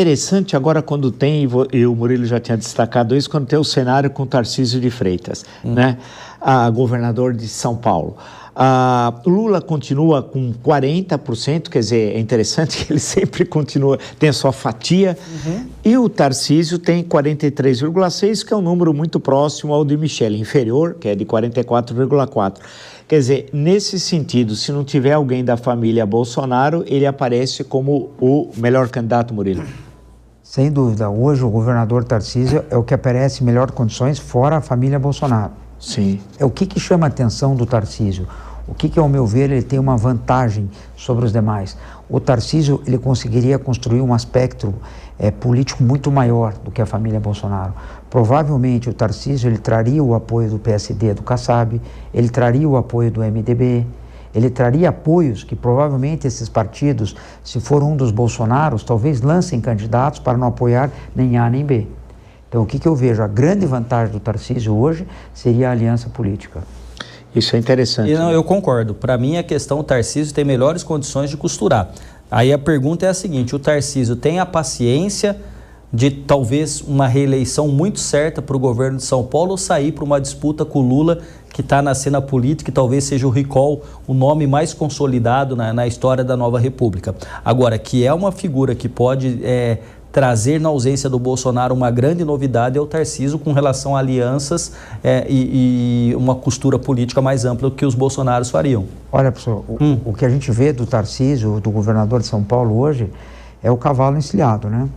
interessante agora quando tem, e o Murilo já tinha destacado isso, quando tem o cenário com Tarcísio de Freitas, né? Governador de São Paulo. Lula continua com 40%, quer dizer, é interessante que ele sempre continua, tem a sua fatia, e o Tarcísio tem 43,6%, que é um número muito próximo ao de Michele, inferior, que é de 44,4%. Quer dizer, nesse sentido, se não tiver alguém da família Bolsonaro, ele aparece como o melhor candidato, Murilo. Sem dúvida, hoje o governador Tarcísio é o que aparece em melhores condições fora a família Bolsonaro. Sim. É o que chama a atenção do Tarcísio? O que, ao meu ver, ele tem uma vantagem sobre os demais? O Tarcísio, ele conseguiria construir um aspecto político muito maior do que a família Bolsonaro. Provavelmente o Tarcísio, ele traria o apoio do PSD, do Kassab, ele traria o apoio do MDB, ele traria apoios que provavelmente esses partidos, se for um dos Bolsonaros, talvez lancem candidatos para não apoiar nem A nem B. Então, o que eu vejo? A grande vantagem do Tarcísio hoje seria a aliança política. Isso é interessante. Não, eu concordo. Para mim, a questão, o Tarcísio tem melhores condições de costurar. Aí a pergunta é a seguinte, o Tarcísio tem a paciência de talvez uma reeleição muito certa para o governo de São Paulo ou sair para uma disputa com o Lula, que está na cena política e talvez seja o recall, o nome mais consolidado na história da nova república. Agora, que é uma figura que pode trazer na ausência do Bolsonaro uma grande novidade é o Tarcísio com relação a alianças e uma costura política mais ampla do que os Bolsonaros fariam. Olha, professor, o que a gente vê do Tarcísio, do governador de São Paulo hoje, é o cavalo encilhado, né?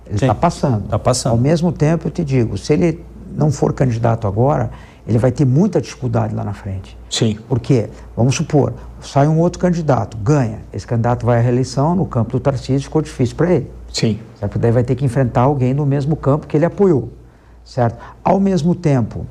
Ele está passando. Está passando. Ao mesmo tempo, eu te digo, se ele não for candidato agora, ele vai ter muita dificuldade lá na frente. Sim. Porque, vamos supor, sai um outro candidato, ganha. Esse candidato vai à reeleição, no campo do Tarcísio ficou difícil para ele. Sim. Certo? Daí vai ter que enfrentar alguém no mesmo campo que ele apoiou. Certo? Ao mesmo tempo,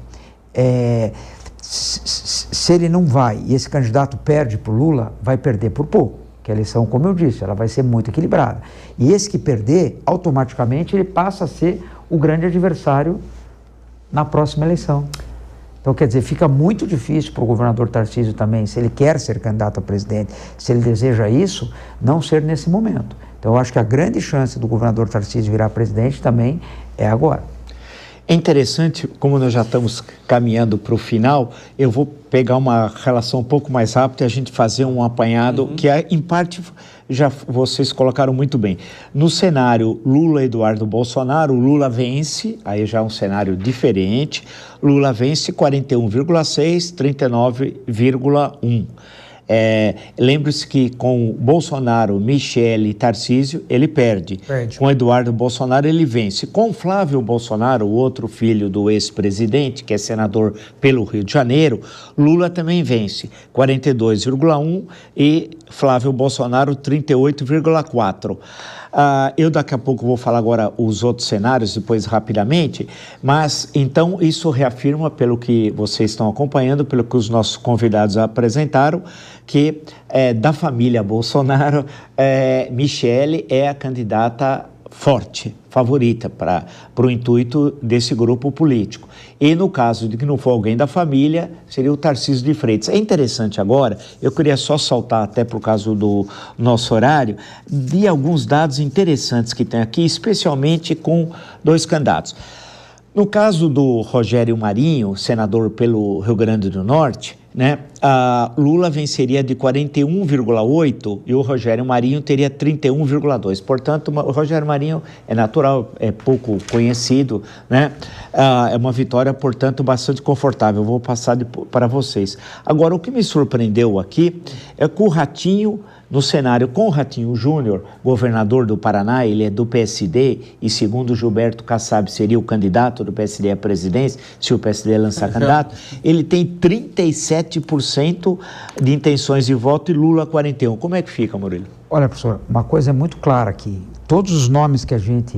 se ele não vai e esse candidato perde para o Lula, vai perder por pouco. Que a eleição, como eu disse, ela vai ser muito equilibrada. E esse que perder, automaticamente ele passa a ser o grande adversário na próxima eleição. Então, quer dizer, fica muito difícil para o governador Tarcísio também, se ele quer ser candidato a presidente, se ele deseja isso, não ser nesse momento. Então, eu acho que a grande chance do governador Tarcísio virar presidente também é agora. É interessante, como nós já estamos caminhando para o final, eu vou pegar uma relação um pouco mais rápida e a gente fazer um apanhado que, em parte, já vocês colocaram muito bem. No cenário Lula-Eduardo Bolsonaro, Lula vence, aí já é um cenário diferente, Lula vence 41,6, 39,1. Lembre-se que com Bolsonaro, Michele e Tarcísio, ele perde. Com Eduardo Bolsonaro, ele vence. Com Flávio Bolsonaro, o outro filho do ex-presidente, que é senador pelo Rio de Janeiro, Lula também vence, 42,1 e Flávio Bolsonaro, 38,4. Eu daqui a pouco vou falar agora os outros cenários, depois rapidamente, mas então isso reafirma, pelo que vocês estão acompanhando, pelo que os nossos convidados apresentaram, que da família Bolsonaro, Michele é a candidata forte, favorita para o intuito desse grupo político. E no caso de que não for alguém da família, seria o Tarcísio de Freitas. É interessante agora, eu queria só saltar até por causa do nosso horário, de alguns dados interessantes que tem aqui, especialmente com dois candidatos. No caso do Rogério Marinho, senador pelo Rio Grande do Norte, né, Lula venceria de 41,8 e o Rogério Marinho teria 31,2. Portanto, o Rogério Marinho é natural, é pouco conhecido, né? É uma vitória, portanto, bastante confortável. Eu vou passar para vocês. Agora, o que me surpreendeu aqui é que o Ratinho, no cenário com o Ratinho Júnior, governador do Paraná, ele é do PSD e, segundo Gilberto Kassab, seria o candidato do PSD à presidência, se o PSD lançar candidato, ele tem 37% de intenções de voto e Lula 41%. Como é que fica, Murilo? Olha, professor, uma coisa é muito clara aqui. Todos os nomes que a gente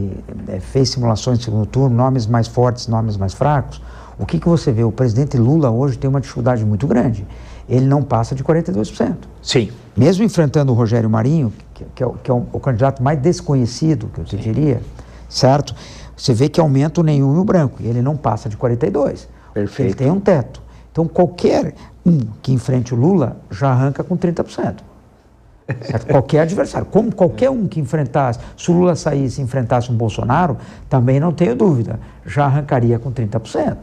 fez simulações de segundo turno, nomes mais fortes, nomes mais fracos, o que você vê? O presidente Lula hoje tem uma dificuldade muito grande. Ele não passa de 42%. Sim. Mesmo enfrentando o Rogério Marinho, que é o candidato mais desconhecido, que eu te diria, certo? Você vê que aumenta o nenhum e o branco, e ele não passa de 42%. Perfeito. Ele tem um teto. Então, qualquer um que enfrente o Lula já arranca com 30%. Certo? Qualquer adversário, como qualquer um que enfrentasse, se o Lula saísse e enfrentasse um Bolsonaro, também não tenho dúvida, já arrancaria com 30%.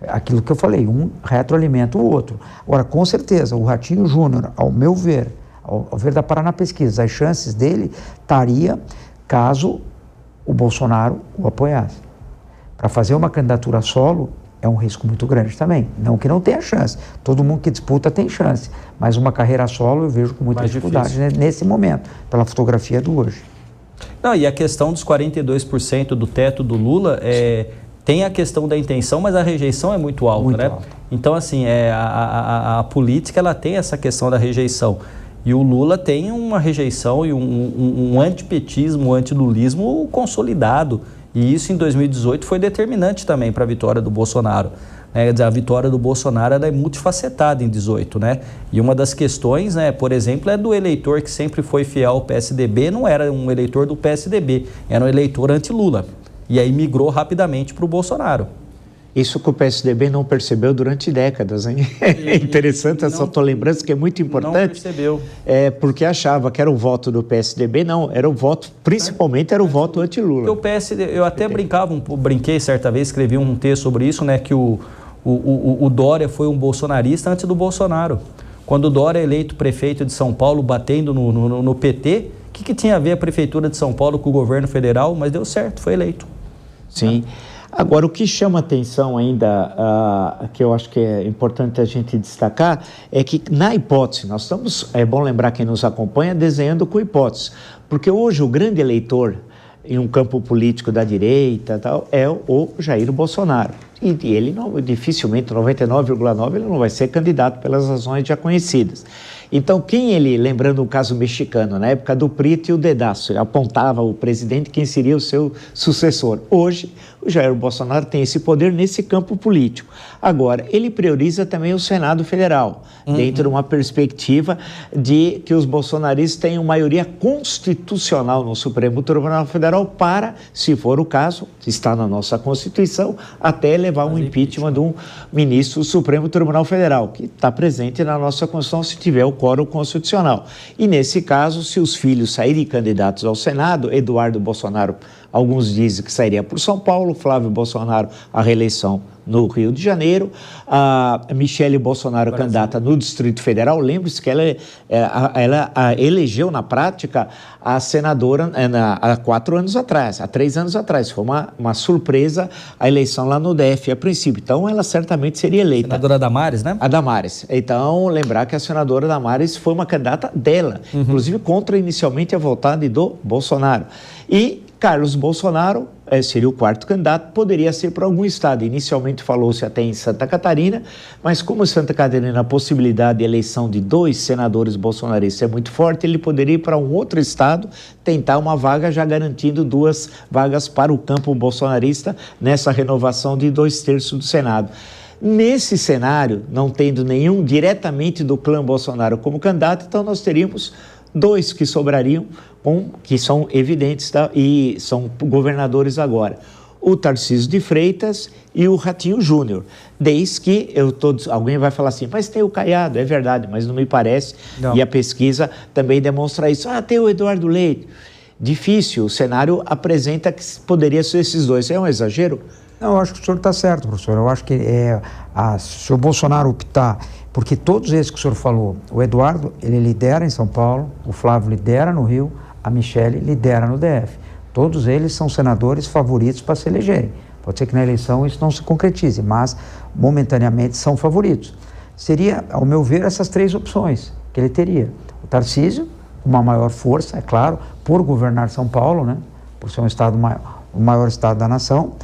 Aquilo que eu falei, um retroalimenta o outro. Agora, com certeza, o Ratinho Júnior, ao meu ver, ao ver da Paraná Pesquisa, as chances dele estaria caso o Bolsonaro o apoiasse. Para fazer uma candidatura solo é um risco muito grande também. Não que não tenha chance. Todo mundo que disputa tem chance. Mas uma carreira solo eu vejo com muita dificuldade nesse momento, pela fotografia do hoje. Não, e a questão dos 42% do teto do Lula, tem a questão da intenção, mas a rejeição é muito alta, muito alta. Então, assim, a política ela tem essa questão da rejeição. E o Lula tem uma rejeição e um antipetismo, um antilulismo consolidado. E isso em 2018 foi determinante também para a vitória do Bolsonaro. A vitória do Bolsonaro ela é multifacetada em 2018, né? E uma das questões, né, por exemplo, é do eleitor que sempre foi fiel ao PSDB, não era um eleitor do PSDB, era um eleitor anti-Lula. E aí migrou rapidamente para o Bolsonaro. Isso que o PSDB não percebeu durante décadas, hein? É interessante essa tua lembrança, que é muito importante. Não percebeu. Porque achava que era o voto do PSDB, não, era o voto, principalmente era o voto anti-Lula. O PSDB, eu até brinquei certa vez, escrevi um texto sobre isso, né, que o Dória foi um bolsonarista antes do Bolsonaro. Quando o Dória é eleito prefeito de São Paulo, batendo no PT, o que tinha a ver a prefeitura de São Paulo com o governo federal? Mas deu certo, foi eleito. Sim. Agora, o que chama atenção ainda, que eu acho que é importante a gente destacar, é que na hipótese, nós estamos, é bom lembrar quem nos acompanha, desenhando com hipótese, porque hoje o grande eleitor em um campo político da direita tal, é o Jair Bolsonaro. E ele dificilmente, 99,9%, ele não vai ser candidato pelas razões já conhecidas. Então, lembrando o caso mexicano, na época do Prito e o Dedaço, ele apontava o presidente quem seria o seu sucessor. Hoje, o Jair Bolsonaro tem esse poder nesse campo político. Agora, ele prioriza também o Senado Federal, dentro de uma perspectiva de que os bolsonaristas tenham maioria constitucional no Supremo Tribunal Federal para, se for o caso, está na nossa Constituição, até levar um impeachment de um ministro do Supremo Tribunal Federal, que está presente na nossa Constituição se tiver o quórum constitucional. E nesse caso, se os filhos saírem candidatos ao Senado, Eduardo Bolsonaro, alguns dizem que sairia por São Paulo, Flávio Bolsonaro a reeleição no Rio de Janeiro, a Michele Bolsonaro candidata no Distrito Federal. Lembre-se que ela elegeu na prática a senadora há 4 anos atrás, há 3 anos atrás. Foi uma surpresa a eleição lá no DF a princípio. Então, ela certamente seria eleita. Senadora Damares, né? A Damares. Então, lembrar que a senadora Damares foi uma candidata dela, inclusive contra inicialmente a vontade do Bolsonaro. E Carlos Bolsonaro seria o 4º candidato, poderia ser para algum estado. Inicialmente falou-se até em Santa Catarina, mas como Santa Catarina a possibilidade de eleição de 2 senadores bolsonaristas é muito forte, ele poderia ir para um outro estado, tentar uma vaga já garantindo 2 vagas para o campo bolsonarista nessa renovação de 2/3 do Senado. Nesse cenário, não tendo nenhum diretamente do clã Bolsonaro como candidato, então nós teríamos 2 que sobrariam, que são evidentes e são governadores agora. O Tarcísio de Freitas e o Ratinho Júnior. Desde que alguém vai falar assim, mas tem o Caiado, é verdade, mas não me parece. Não. E a pesquisa também demonstra isso. tem o Eduardo Leite. Difícil, o cenário apresenta que poderia ser esses 2. É um exagero? Não, eu acho que o senhor está certo, professor. Eu acho que se o Bolsonaro optar, porque todos esses que o senhor falou, o Eduardo, ele lidera em São Paulo, o Flávio lidera no Rio, a Michele lidera no DF. Todos eles são senadores favoritos para se elegerem. Pode ser que na eleição isso não se concretize, mas momentaneamente são favoritos. Seria, ao meu ver, essas 3 opções que ele teria. O Tarcísio, uma maior força, é claro, por governar São Paulo, né? Por ser um estado o maior estado da nação,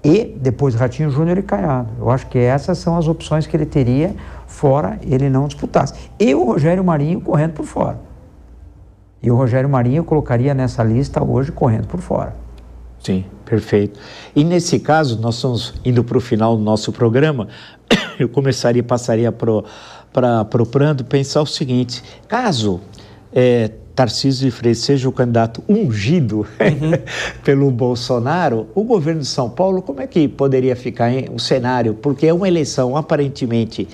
e depois Ratinho Júnior e Caiado. Eu acho que essas são as opções que ele teria, fora ele não disputasse. E o Rogério Marinho correndo por fora. E o Rogério Marinho eu colocaria nessa lista hoje correndo por fora. Sim, perfeito. E nesse caso, nós estamos indo para o final do nosso programa, eu passaria para o Prando pensar o seguinte, caso Tarcísio de Freitas seja o candidato ungido pelo Bolsonaro, o governo de São Paulo, como é que poderia ficar o cenário? Porque é uma eleição, aparentemente,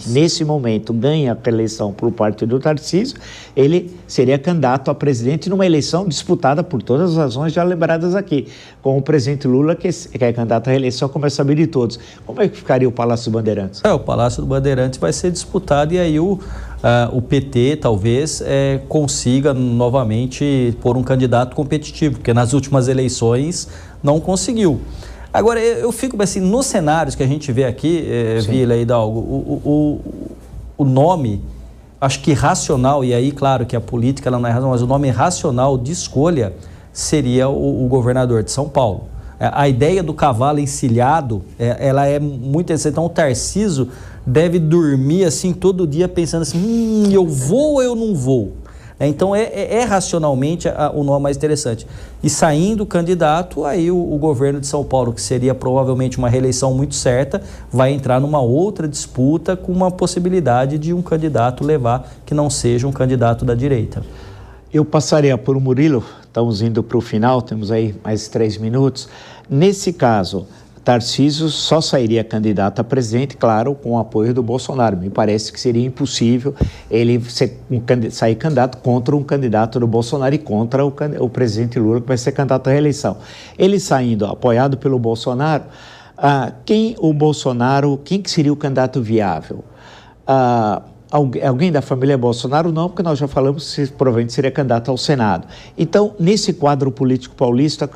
nesse momento, ganha a eleição por parte do Tarcísio, ele seria candidato a presidente numa eleição disputada por todas as razões já lembradas aqui, com o presidente Lula, que é candidato à reeleição, como é sabido de todos. Como é que ficaria o Palácio do Bandeirantes? O Palácio do Bandeirantes vai ser disputado e aí o PT talvez consiga novamente pôr um candidato competitivo, porque nas últimas eleições não conseguiu. Agora, eu fico assim, nos cenários que a gente vê aqui, Vila e Hidalgo, o nome, acho que racional, e aí claro que a política ela não é racional, mas o nome racional de escolha seria o governador de São Paulo. A ideia do cavalo encilhado, ela é muito interessante. Então o Tarcísio deve dormir assim todo dia pensando assim, eu vou ou eu não vou? Então racionalmente o nome mais interessante. E saindo o candidato, aí o governo de São Paulo, que seria provavelmente uma reeleição muito certa, vai entrar numa outra disputa com uma possibilidade de um candidato levar que não seja um candidato da direita. Eu passaria por Murilo, estamos indo para o final, temos aí mais 3 minutos. Nesse caso, Tarcísio só sairia candidato a presidente, claro, com o apoio do Bolsonaro. Me parece que seria impossível ele sair candidato contra um candidato do Bolsonaro e contra o presidente Lula, que vai ser candidato à reeleição. Ele saindo apoiado pelo Bolsonaro, quem que seria o candidato viável? Alguém da família Bolsonaro? Não, porque nós já falamos que provavelmente seria candidato ao Senado. Então, nesse quadro político paulista,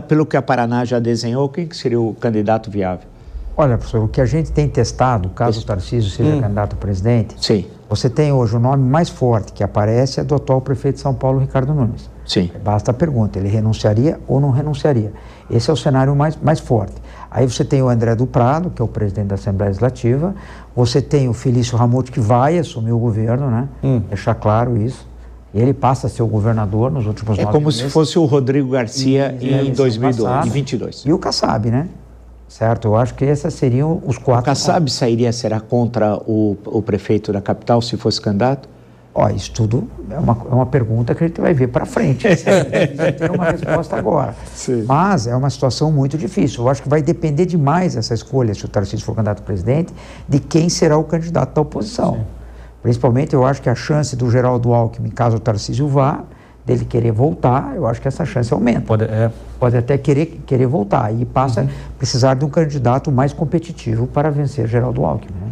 pelo que a Paraná já desenhou, quem que seria o candidato viável? Olha, professor, o que a gente tem testado, caso o Tarcísio seja candidato a presidente, sim, você tem hoje o nome mais forte que aparece é do atual prefeito de São Paulo, Ricardo Nunes. Sim. Basta a pergunta, ele renunciaria ou não renunciaria? Esse é o cenário mais forte. Aí você tem o André do Prado, que é o presidente da Assembleia Legislativa, você tem o Felício Ramute, que vai assumir o governo, né? Deixar claro isso. Ele passa a ser o governador nos últimos 9 meses. É como se fosse o Rodrigo Garcia em 2022. E o Kassab, né? Certo? Eu acho que esses seriam os 4. O Kassab será contra o prefeito da capital, se fosse candidato? Isso tudo é uma pergunta que a gente vai ver para frente. Não tem uma resposta agora. Sim. Mas é uma situação muito difícil. Eu acho que vai depender demais essa escolha, se o Tarcísio for candidato a presidente, de quem será o candidato da oposição. Sim. Principalmente, eu acho que a chance do Geraldo Alckmin, caso o Tarcísio vá, dele querer voltar, eu acho que essa chance aumenta. Pode até querer voltar. E passa a precisar de um candidato mais competitivo para vencer Geraldo Alckmin, né?